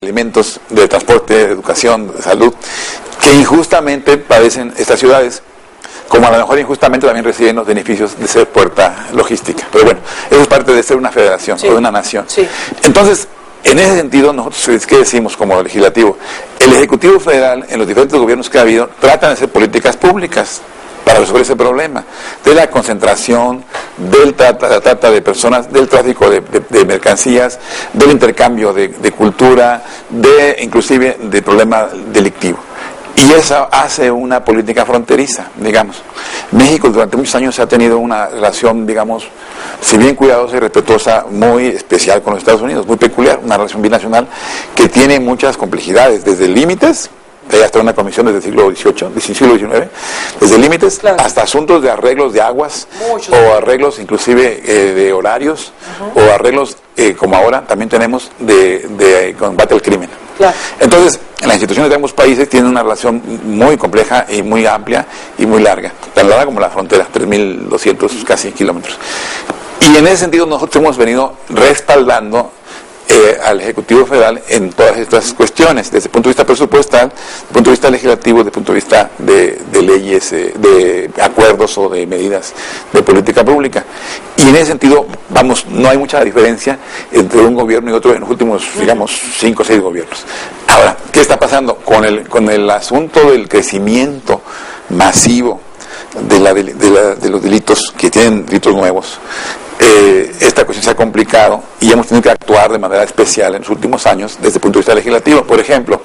alimentos, de transporte, de educación, de salud, que injustamente padecen estas ciudades, como a lo mejor injustamente también reciben los beneficios de ser puerta logística. Pero bueno, eso es parte de ser una federación, sí, o de una nación. Sí. Entonces, en ese sentido, nosotros, ¿qué decimos como legislativo? El Ejecutivo Federal, en los diferentes gobiernos que ha habido, tratan de hacer políticas públicas para resolver ese problema, de la concentración, del trata de personas, del tráfico de mercancías, del intercambio de cultura, inclusive del problema delictivo. Y eso hace una política fronteriza, digamos. México durante muchos años ha tenido una relación, digamos, si bien cuidadosa y respetuosa, muy especial con los Estados Unidos, muy peculiar, una relación binacional que tiene muchas complejidades, desde límites, hay hasta una comisión desde el siglo XIX, desde límites, claro, hasta asuntos de arreglos de aguas, muchos, o arreglos inclusive de horarios, o arreglos, como ahora también tenemos, de combate al crimen. Claro. Entonces, las instituciones de ambos países tienen una relación muy compleja y muy amplia y muy larga, tan larga como la frontera, 3.200 casi kilómetros. Y en ese sentido nosotros hemos venido respaldando al Ejecutivo Federal en todas estas cuestiones, desde el punto de vista presupuestal, desde el punto de vista legislativo, desde el punto de vista de leyes, de acuerdos o de medidas de política pública. Y en ese sentido, vamos, no hay mucha diferencia entre un gobierno y otro en los últimos, digamos, 5 o 6 gobiernos. Ahora, ¿qué está pasando? Con el asunto del crecimiento masivo de los delitos, que tienen delitos nuevos, esta cuestión se ha complicado y hemos tenido que actuar de manera especial en los últimos años desde el punto de vista legislativo. Por ejemplo,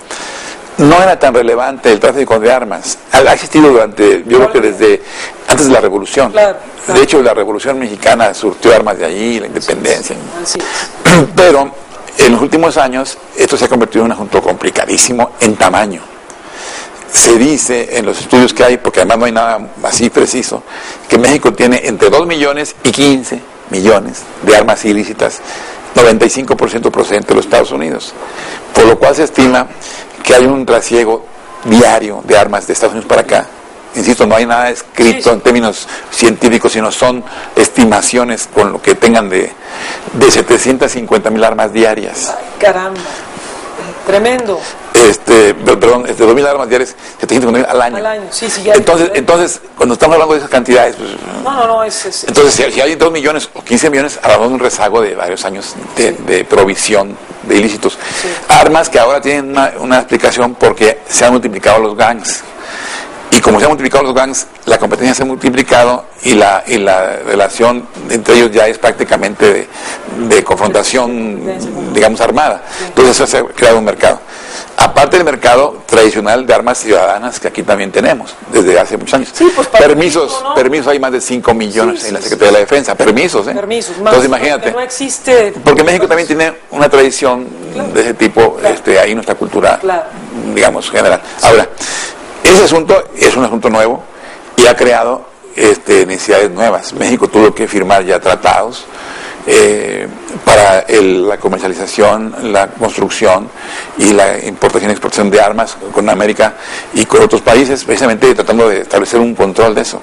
no era tan relevante el tráfico de armas. Ha existido durante, yo creo que desde antes de la Revolución. Claro. De hecho, la Revolución Mexicana surtió armas de allí, la independencia. Así es. Pero en los últimos años esto se ha convertido en un asunto complicadísimo en tamaño. Se dice en los estudios que hay, porque además no hay nada así preciso, que México tiene entre 2 millones y 15 millones de armas ilícitas, 95% procedente de los Estados Unidos, por lo cual se estima que hay un trasiego diario de armas de Estados Unidos para acá. Insisto, no hay nada escrito en términos científicos, sino son estimaciones con lo que tengan de 750,000 armas diarias. Ay, caramba, tremendo. Perdón, 2,000 armas diarias, 750,000 al año. Al año, sí, ya. Entonces, cuando estamos hablando de esas cantidades, pues, entonces si hay 2 millones o 15 millones, hablamos de un rezago de varios años de provisión de ilícitos. Sí. Armas que ahora tienen una explicación porque se han multiplicado los gangs. Y como se han multiplicado los gangs, la competencia se ha multiplicado y la relación entre ellos ya es prácticamente de confrontación, digamos, armada. Entonces eso se ha creado un mercado. Aparte del mercado tradicional de armas ciudadanas que aquí también tenemos desde hace muchos años. Sí, pues permisos hay más de 5 millones en la Secretaría de la Defensa. Permisos, Permisos, más. Entonces imagínate. No existe. Porque México también tiene una tradición de ese tipo, ahí nuestra cultura, digamos, general. Ahora, ese asunto es un asunto nuevo y ha creado necesidades nuevas. México tuvo que firmar ya tratados para la comercialización, la construcción y la importación y exportación de armas con América y con otros países, precisamente tratando de establecer un control de eso.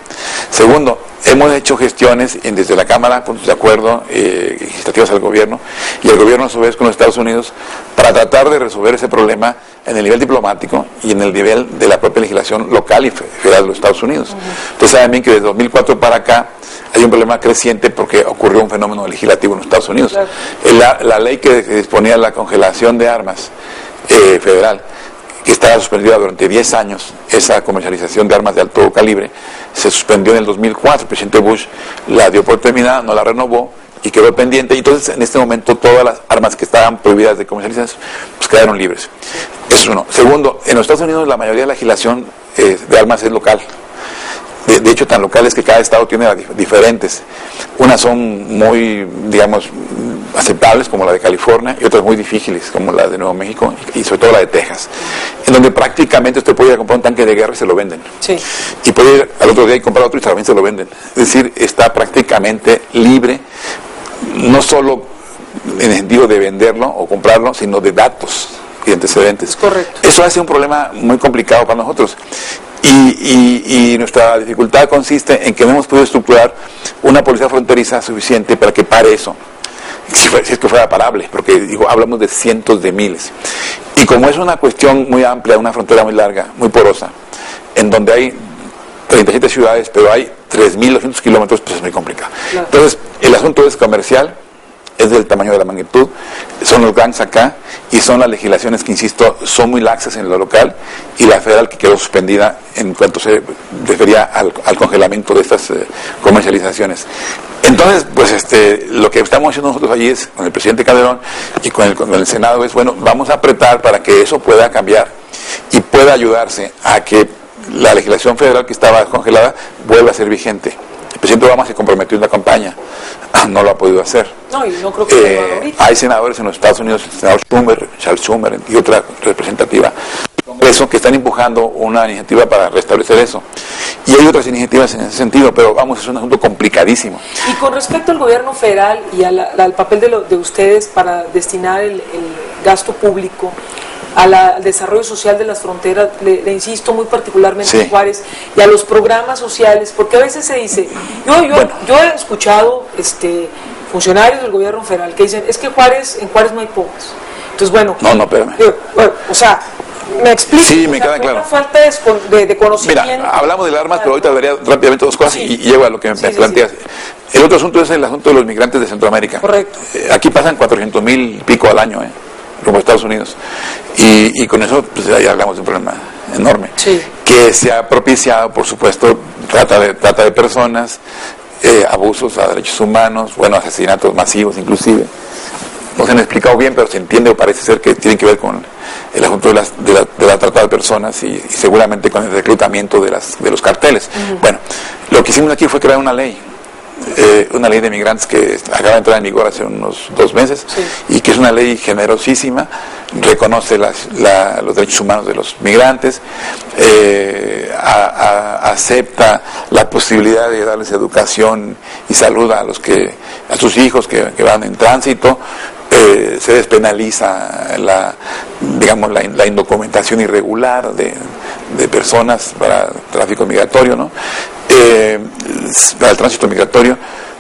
Segundo, hemos hecho gestiones desde la Cámara, puntos de acuerdo legislativos al gobierno, y el gobierno a su vez con los Estados Unidos, para tratar de resolver ese problema en el nivel diplomático y en el nivel de la propia legislación local y federal de los Estados Unidos. Entonces saben bien que desde 2004 para acá hay un problema creciente porque ocurrió un fenómeno legislativo en los Estados Unidos. La ley que disponía la congelación de armas federal, que estaba suspendida durante 10 años, esa comercialización de armas de alto calibre, se suspendió en el 2004. El presidente Bush la dio por terminada, no la renovó y quedó pendiente. Y entonces, en este momento, todas las armas que estaban prohibidas de comercialización, pues quedaron libres. Eso es uno. Segundo, en los Estados Unidos la mayoría de la legislación de armas es local. De hecho, tan locales que cada estado tiene diferentes. Unas son muy, digamos, aceptables, como la de California, y otras muy difíciles, como la de Nuevo México y sobre todo la de Texas, en donde prácticamente usted puede ir a comprar un tanque de guerra y se lo venden. Sí. Y puede ir al otro día y comprar otro y también se lo venden. Es decir, está prácticamente libre, no solo en el sentido de venderlo o comprarlo, sino de datos y antecedentes. Correcto. Eso hace un problema muy complicado para nosotros. Y nuestra dificultad consiste en que no hemos podido estructurar una policía fronteriza suficiente para que pare eso. si es que fuera parable, porque digo, hablamos de cientos de miles. Y como es una cuestión muy amplia, una frontera muy larga, muy porosa, en donde hay 37 ciudades, pero hay 3.200 kilómetros, pues es muy complicado. Claro. Entonces, el asunto es comercial, es del tamaño de la magnitud, son los gangs acá, y son las legislaciones que, insisto, son muy laxas en lo local, y la federal que quedó suspendida en cuanto se refería al congelamiento de estas comercializaciones. Entonces, pues lo que estamos haciendo nosotros allí es, con el presidente Calderón y con el Senado, es, bueno, vamos a apretar para que eso pueda cambiar y pueda ayudarse a que la legislación federal que estaba congelada vuelva a ser vigente. El presidente Obama se comprometió en la campaña, no lo ha podido hacer. No, y no creo que hay senadores en los Estados Unidos, el senador Charles Schumer y otra representativa del Congreso que están empujando una iniciativa para restablecer eso. Y hay otras iniciativas en ese sentido, pero vamos, es un asunto complicadísimo. Y con respecto al gobierno federal y al papel de ustedes para destinar el gasto público al desarrollo social de las fronteras, le insisto muy particularmente en Juárez, y a los programas sociales, porque a veces se dice, yo he escuchado funcionarios del gobierno federal que dicen, es que en Juárez no hay pobres. Entonces, bueno, espérame. O sea, me explico. Sí, me queda claro. Una falta de conocimiento. Mira, hablamos de las armas, pero ahorita vería rápidamente dos cosas y llego a lo que me planteas. El otro asunto es el asunto de los migrantes de Centroamérica. Correcto. Aquí pasan 400,000 y pico al año, como Estados Unidos. Y con eso, pues ya hablamos de un problema enorme. Sí. Que se ha propiciado, por supuesto, trata de personas, abusos a derechos humanos, asesinatos masivos inclusive. No se han explicado bien, pero se entiende o parece ser que tienen que ver con el asunto de la trata de personas y seguramente con el reclutamiento de los carteles. Bueno, lo que hicimos aquí fue crear una ley de migrantes que acaba de entrar en vigor hace unos 2 meses y que es una ley generosísima, reconoce los derechos humanos de los migrantes, acepta la posibilidad de darles educación y salud a sus hijos que van en tránsito. Se despenaliza la indocumentación irregular de personas para tráfico migratorio, ¿no? Para el tránsito migratorio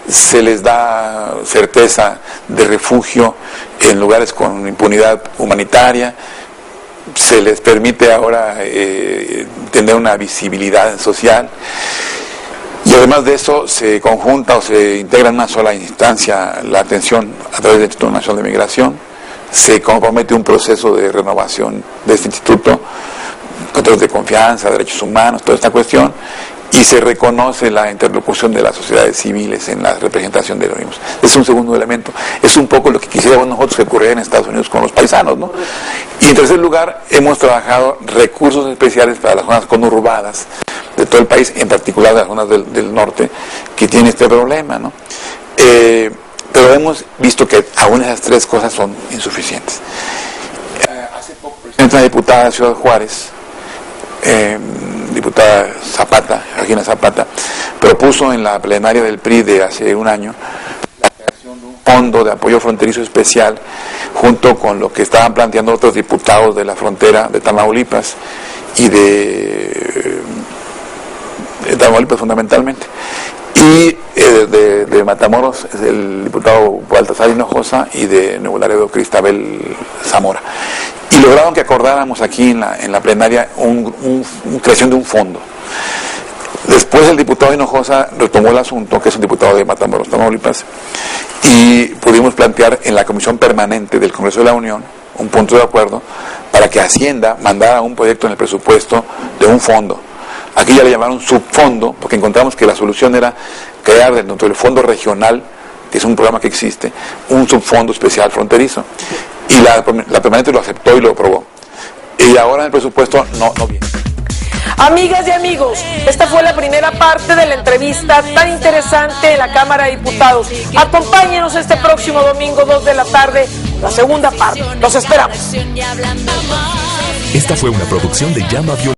se les da certeza de refugio en lugares con impunidad humanitaria, se les permite ahora tener una visibilidad social. Y además de eso, se conjunta o se integra en una sola instancia la atención a través del Instituto Nacional de Migración, se compromete un proceso de renovación de este instituto, controles de confianza, derechos humanos, toda esta cuestión, y se reconoce la interlocución de las sociedades civiles en la representación de los mismos. Es un segundo elemento. Es un poco lo que quisiéramos nosotros que ocurriera en Estados Unidos con los paisanos, ¿no? Y en tercer lugar, hemos trabajado recursos especiales para las zonas conurbadas de todo el país, en particular de las zonas del norte, que tienen este problema, ¿no? Pero hemos visto que aún esas 3 cosas son insuficientes. Hace poco, una diputada de Ciudad Juárez, diputada Zapata, Regina Zapata, propuso en la plenaria del PRI de hace un año la creación de un fondo de apoyo fronterizo especial, junto con lo que estaban planteando otros diputados de la frontera de Tamaulipas y de Tamaulipas fundamentalmente, y de Matamoros es el diputado Baltasar Hinojosa, y de Nuevo Laredo Cristabel Zamora. Y lograron que acordáramos aquí en la plenaria creación de un fondo. Después el diputado Hinojosa retomó el asunto, que es un diputado de Matamoros, Tamaulipas, y pudimos plantear en la Comisión Permanente del Congreso de la Unión un punto de acuerdo para que Hacienda mandara un proyecto en el presupuesto de un fondo. Aquí ya le llamaron subfondo, porque encontramos que la solución era crear dentro del fondo regional, que es un programa que existe, un subfondo especial fronterizo. Y la permanente lo aceptó y lo aprobó. Y ahora en el presupuesto no viene. Amigas y amigos, esta fue la primera parte de la entrevista tan interesante en la Cámara de Diputados. Acompáñenos este próximo domingo 2 de la tarde, la segunda parte. Los esperamos. Esta fue una producción de Llama Violeta.